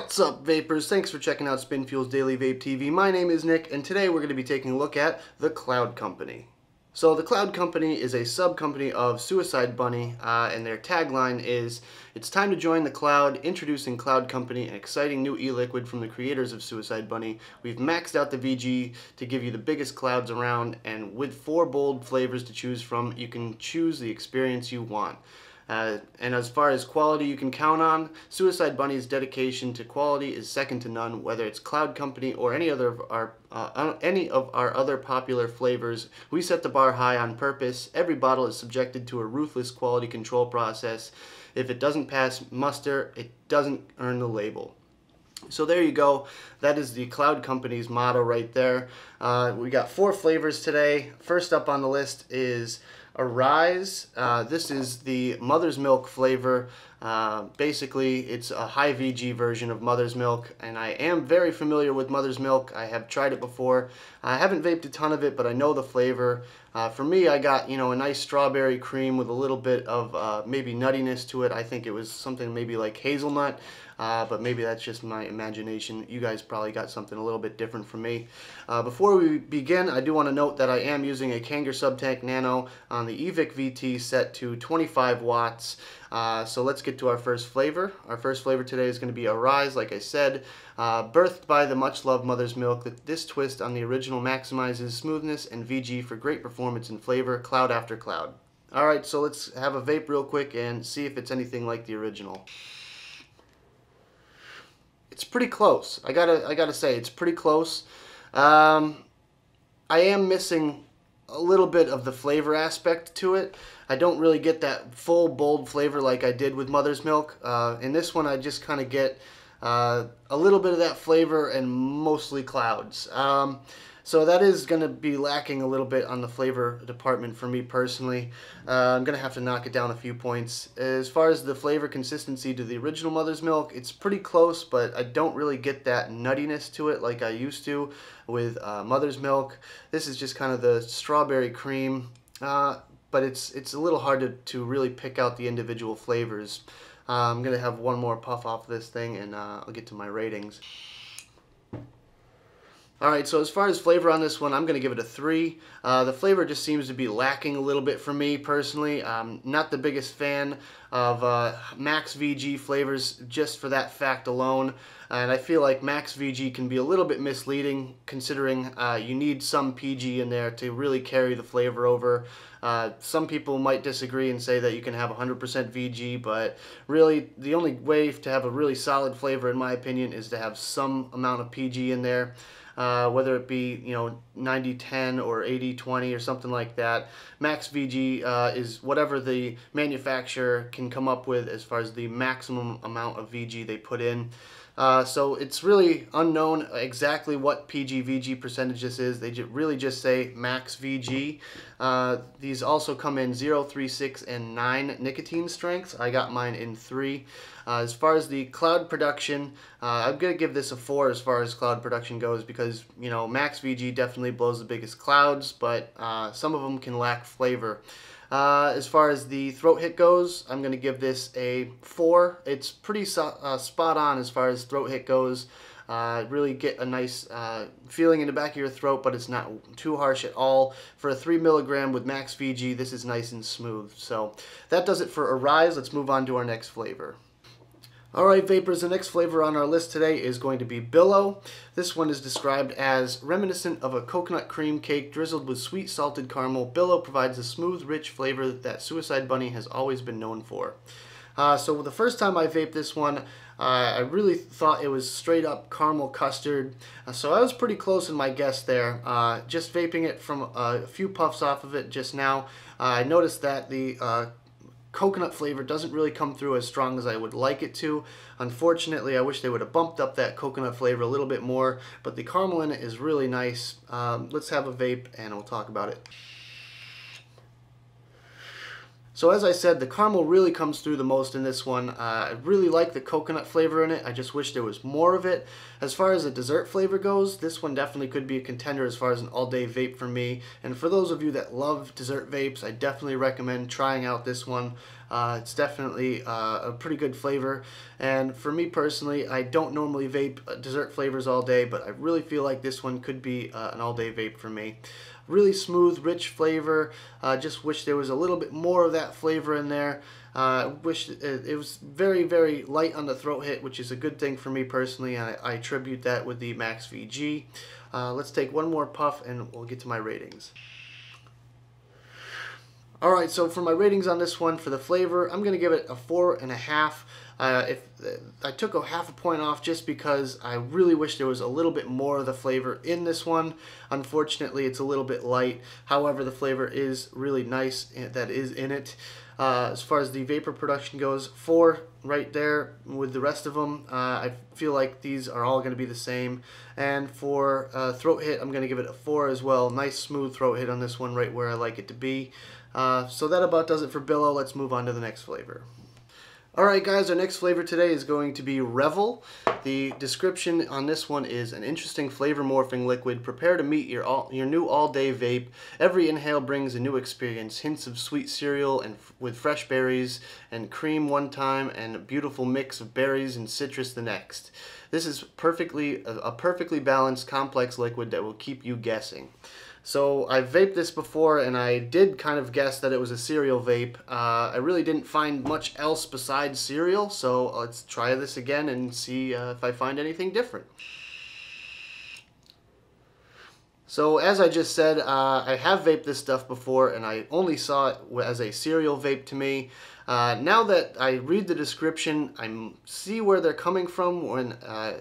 What's up, vapors? Thanks for checking out Spin Fuel's Daily Vape TV. My name is Nick, and today we're going to be taking a look at the Cloud Company. So the Cloud Company is a sub-company of Suicide Bunny, and their tagline is, "It's time to join the cloud, introducing Cloud Company, an exciting new e-liquid from the creators of Suicide Bunny. We've maxed out the VG to give you the biggest clouds around, and with 4 bold flavors to choose from, you can choose the experience you want." And as far as quality you can count on, Suicide Bunny's dedication to quality is second to none, whether it's Cloud Company or any of our other popular flavors. We set the bar high on purpose. Every bottle is subjected to a ruthless quality control process. If it doesn't pass muster, it doesn't earn the label. So there you go. That is the Cloud Company's motto right there. We got 4 flavors today. First up on the list is Arise. This is the Mother's Milk flavor. Basically, it's a high VG version of Mother's Milk, and I am very familiar with Mother's Milk. I have tried it before. I haven't vaped a ton of it, but I know the flavor. For me, I got, a nice strawberry cream with a little bit of maybe nuttiness to it. I think it was something maybe like hazelnut, but maybe that's just my imagination. You guys probably got something a little bit different from me. Before we begin, I do want to note that I am using a Kanger Subtank Nano on the EVIC VT set to 25 watts. So let's get to our first flavor. Our first flavor today is going to be Arise, like I said. Birthed by the much-loved Mother's Milk, this twist on the original maximizes smoothness and VG for great performance and flavor, cloud after cloud. Alright, so let's have a vape real quick and see if it's anything like the original. It's pretty close. I gotta say, it's pretty close. I am missing a little bit of the flavor aspect to it. I don't really get that full bold flavor like I did with Mother's Milk. In this one, I just kind of get a little bit of that flavor and mostly clouds. So that is going to be lacking a little bit on the flavor department for me personally. I'm going to have to knock it down a few points. As far as the flavor consistency to the original Mother's Milk, it's pretty close, but I don't really get that nuttiness to it like I used to with Mother's Milk. This is just kind of the strawberry cream, but it's a little hard to really pick out the individual flavors. I'm going to have one more puff off this thing and I'll get to my ratings. Alright, so as far as flavor on this one, I'm going to give it a 3. The flavor just seems to be lacking a little bit for me personally. I'm not the biggest fan of max VG flavors just for that fact alone. And I feel like max VG can be a little bit misleading considering you need some PG in there to really carry the flavor over. Some people might disagree and say that you can have 100% VG, but really the only way to have a really solid flavor, in my opinion, is to have some amount of PG in there. Whether it be 90-10 or 80-20 or something like that. Max VG is whatever the manufacturer can come up with as far as the maximum amount of VG they put in. So it's really unknown exactly what PG-VG percentage this is. They really just say max VG. These also come in 0, 3, 6, and 9 nicotine strengths. I got mine in 3. As far as the cloud production, I'm going to give this a 4 as far as cloud production goes because, max VG definitely blows the biggest clouds, but some of them can lack flavor. As far as the throat hit goes, I'm going to give this a 4. It's pretty spot on as far as throat hit goes. Really get a nice feeling in the back of your throat, but it's not too harsh at all. For a 3 milligram with max VG, this is nice and smooth. So that does it for Arise. Let's move on to our next flavor. Alright, vapors, the next flavor on our list today is going to be Billow. This one is described as reminiscent of a coconut cream cake drizzled with sweet salted caramel. Billow provides a smooth, rich flavor that Suicide Bunny has always been known for. So the first time I vaped this one, I really thought it was straight up caramel custard. So I was pretty close in my guess there. Just vaping it from a few puffs off of it just now, I noticed that the coconut flavor doesn't really come through as strong as I would like it to. Unfortunately, I wish they would have bumped up that coconut flavor a little bit more, but the caramel in it is really nice. Let's have a vape and we'll talk about it. So as I said, the caramel really comes through the most in this one. I really like the coconut flavor in it. I just wish there was more of it. As far as the dessert flavor goes, this one definitely could be a contender as far as an all-day vape for me. And for those of you that love dessert vapes, I definitely recommend trying out this one. It's definitely a pretty good flavor. And for me personally, I don't normally vape dessert flavors all day, but I really feel like this one could be an all-day vape for me. Really smooth, rich flavor. Just wish there was a little bit more of that flavor in there. Wish it was very, very light on the throat hit, which is a good thing for me personally, and I attribute that with the Max VG. Let's take one more puff and we'll get to my ratings. Alright, so for my ratings on this one, for the flavor, I'm going to give it a 4.5. If I took a half a point off just because I really wish there was a little bit more of the flavor in this one. Unfortunately, it's a little bit light. However, the flavor is really nice that is in it. As far as the vapor production goes, 4 right there with the rest of them. I feel like these are all going to be the same. And for throat hit, I'm going to give it a 4 as well. Nice smooth throat hit on this one, right where I like it to be. So that about does it for Billow. Let's move on to the next flavor. Alright guys, our next flavor today is going to be Revel. The description on this one is an interesting flavor morphing liquid. Prepare to meet your new all-day vape. Every inhale brings a new experience. Hints of sweet cereal and with fresh berries and cream one time and a beautiful mix of berries and citrus the next. This is a perfectly balanced complex liquid that will keep you guessing. So I've vaped this before and I did kind of guess that it was a cereal vape. I really didn't find much else besides cereal, so let's try this again and see if I find anything different. So as I just said, I have vaped this stuff before and I only saw it as a cereal vape to me. Now that I read the description, I see where they're coming from when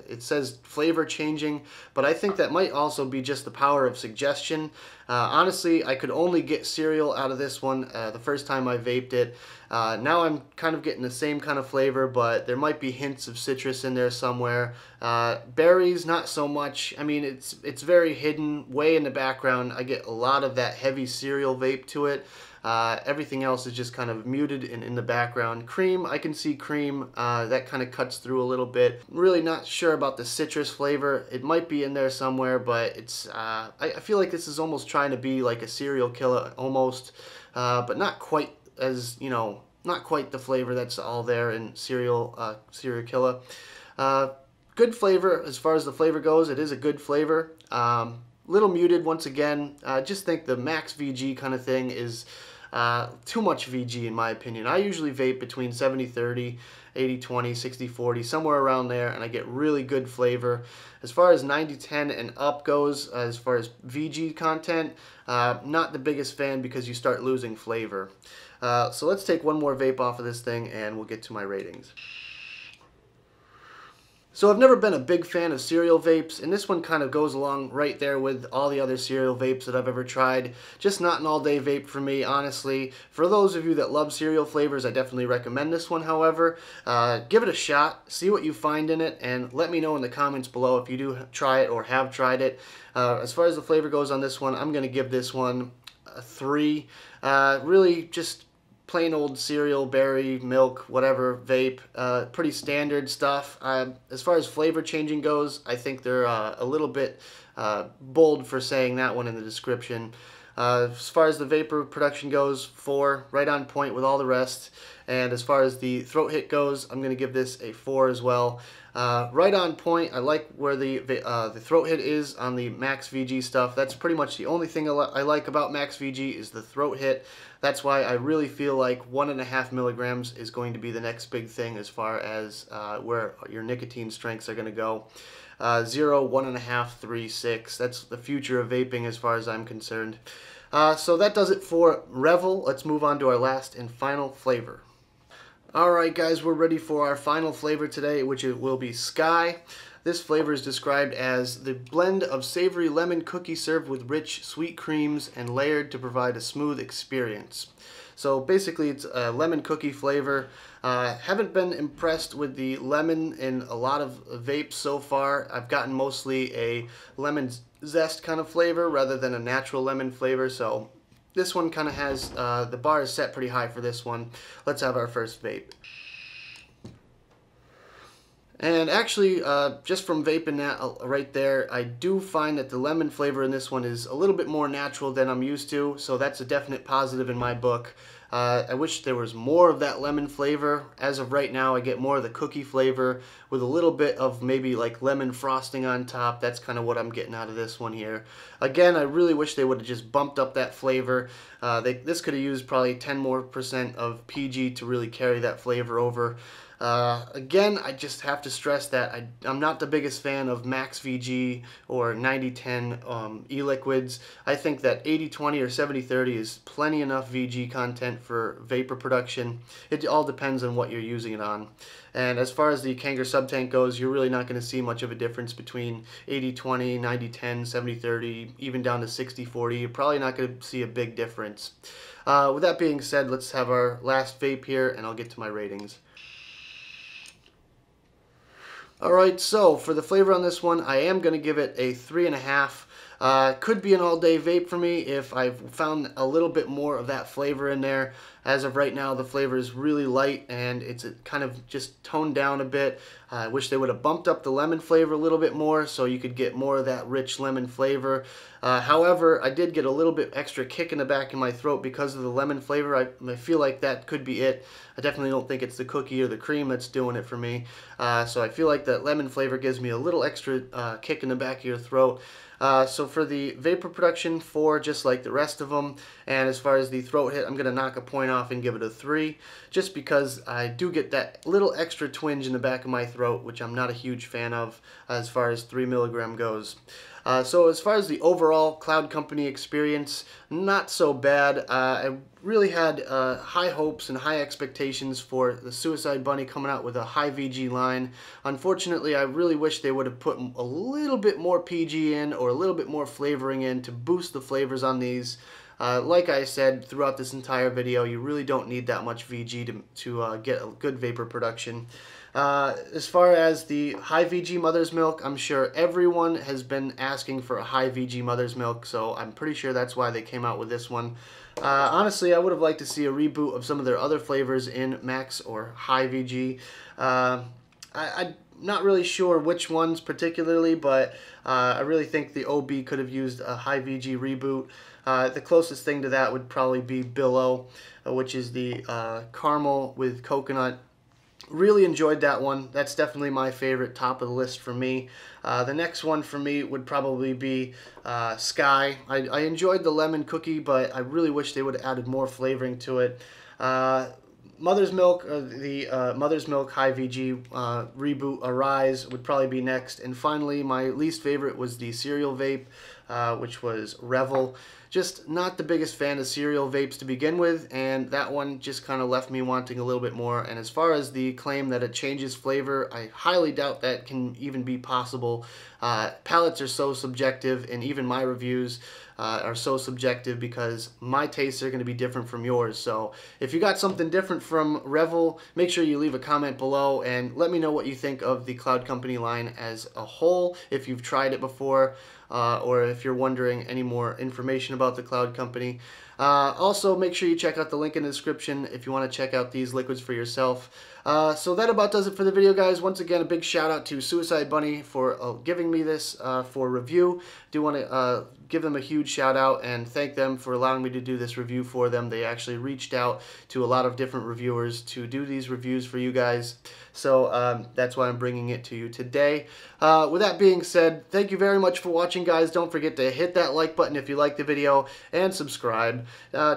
it says flavor changing, but I think that might also be just the power of suggestion. Honestly, I could only get cereal out of this one the first time I vaped it. Now I'm kind of getting the same kind of flavor, but there might be hints of citrus in there somewhere. Berries, not so much. I mean, it's very hidden, way in the background. I get a lot of that heavy cereal vape to it. Everything else is just kind of muted and in the background. Cream, I can see cream. That kind of cuts through a little bit. Really not sure about the citrus flavor. It might be in there somewhere, but it's. I feel like this is almost trying to be like a cereal killer, almost, but not quite as not quite the flavor that's all there in cereal killer. Good flavor as far as the flavor goes. It is a good flavor. Little muted once again. I just think the Max VG kind of thing is too much VG in my opinion. I usually vape between 70-30, 80-20, 60-40, somewhere around there, and I get really good flavor. As far as 90-10 and up goes, as far as VG content, not the biggest fan because you start losing flavor. So let's take one more vape off of this thing and we'll get to my ratings. So I've never been a big fan of cereal vapes, and this one kind of goes along right there with all the other cereal vapes that I've ever tried. Just not an all-day vape for me, honestly. For those of you that love cereal flavors, I definitely recommend this one, however. Give it a shot, see what you find in it, and let me know in the comments below if you do try it or have tried it. As far as the flavor goes on this one, I'm going to give this one a 3. Really just plain old cereal, berry, milk, whatever, vape. Pretty standard stuff. As far as flavor changing goes, I think they're a little bit bold for saying that one in the description. As far as the vapor production goes, 4, right on point with all the rest. And as far as the throat hit goes, I'm going to give this a 4 as well. Right on point. I like where the throat hit is on the Max VG stuff. That's pretty much the only thing I like about Max VG is the throat hit. That's why I really feel like 1.5 milligrams is going to be the next big thing as far as where your nicotine strengths are going to go. 0, 1.5, 3, 6. That's the future of vaping as far as I'm concerned. So that does it for Revel. Let's move on to our last and final flavor. Alright guys, we're ready for our final flavor today, which will be Sky. This flavor is described as the blend of savory lemon cookie served with rich sweet creams and layered to provide a smooth experience. So basically it's a lemon cookie flavor. Haven't been impressed with the lemon in a lot of vapes so far. I've gotten mostly a lemon zest kind of flavor rather than a natural lemon flavor, so this one kind of has, the bar is set pretty high for this one. Let's have our first vape. And actually, just from vaping that right there, I do find that the lemon flavor in this one is a little bit more natural than I'm used to, so that's a definite positive in my book. I wish there was more of that lemon flavor. As of right now, I get more of the cookie flavor with a little bit of maybe like lemon frosting on top. That's kind of what I'm getting out of this one here. Again, I really wish they would have just bumped up that flavor. This could have used probably 10% more of PG to really carry that flavor over. Again, I just have to stress that I'm not the biggest fan of Max VG or 90-10 e-liquids. I think that 80-20 or 70-30 is plenty enough VG content for vapor production. It all depends on what you're using it on. And as far as the Kanger subtank goes, you're really not going to see much of a difference between 80-20, 90-10, 70-30, even down to 60-40. You're probably not going to see a big difference. With that being said, let's have our last vape here, and I'll get to my ratings. Alright, so for the flavor on this one, I am going to give it a 3.5. Could be an all-day vape for me if I found a little bit more of that flavor in there. As of right now, the flavor is really light and it's kind of just toned down a bit. I wish they would have bumped up the lemon flavor a little bit more so you could get more of that rich lemon flavor. However, I did get a little bit extra kick in the back of my throat because of the lemon flavor. I feel like that could be it. I definitely don't think it's the cookie or the cream that's doing it for me. So I feel like that lemon flavor gives me a little extra kick in the back of your throat. So for the vapor production, 4, just like the rest of them. And as far as the throat hit, I'm going to knock a point off and give it a 3, just because I do get that little extra twinge in the back of my throat, which I'm not a huge fan of as far as 3 milligram goes. So as far as the overall Cloud Company experience, not so bad. I really had high hopes and high expectations for the Suicide Bunny coming out with a high VG line. Unfortunately, I really wish they would have put a little bit more PG in or a little bit more flavoring in to boost the flavors on these. Like I said throughout this entire video, you really don't need that much VG to get a good vapor production. As far as the high VG mother's milk, I'm sure everyone has been asking for a high VG mother's milk, so I'm pretty sure that's why they came out with this one. Honestly, I would have liked to see a reboot of some of their other flavors in Max or high VG. I'm not really sure which ones particularly, but I really think the OB could have used a high VG reboot. The closest thing to that would probably be Billow, which is the caramel with coconut. Really enjoyed that one. That's definitely my favorite, top of the list for me. The next one for me would probably be Sky. I enjoyed the lemon cookie, but I really wish they would have added more flavoring to it. Mother's Milk, the Mother's Milk High VG reboot Arise would probably be next. And finally, my least favorite was the cereal vape, which was Revel. Just not the biggest fan of cereal vapes to begin with, and that one just kind of left me wanting a little bit more. And as far as the claim that it changes flavor, I highly doubt that can even be possible. Palates are so subjective, and even my reviews are so subjective because my tastes are going to be different from yours. So if you got something different from Revel, make sure you leave a comment below and let me know what you think of the Cloud Company line as a whole, if you've tried it before, or if you're wondering any more information about the Cloud Company. Also, make sure you check out the link in the description if you want to check out these liquids for yourself. So that about does it for the video, guys. Once again, a big shout out to Suicide Bunny for giving me this for review. Do want to give them a huge shout out and thank them for allowing me to do this review for them. They actually reached out to a lot of different reviewers to do these reviews for you guys. So that's why I'm bringing it to you today. With that being said, thank you very much for watching, guys. Don't forget to hit that like button if you liked the video and subscribe.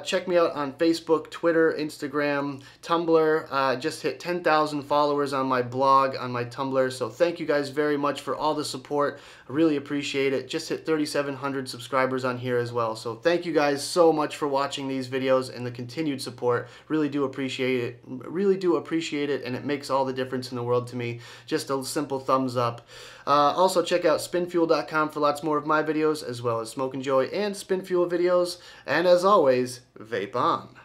Check me out on Facebook, Twitter, Instagram, Tumblr. Just hit 10,000 followers on my blog, on my Tumblr. So thank you guys very much for all the support. I really appreciate it. Just hit 3,700 subscribers on here as well. So thank you guys so much for watching these videos and the continued support. Really do appreciate it. Really do appreciate it, and it makes all the difference in the world to me. Just a simple thumbs up. Also check out spinfuel.com for lots more of my videos, as well as Smoke and Joy and Spin Fuel videos. And as always, vape on.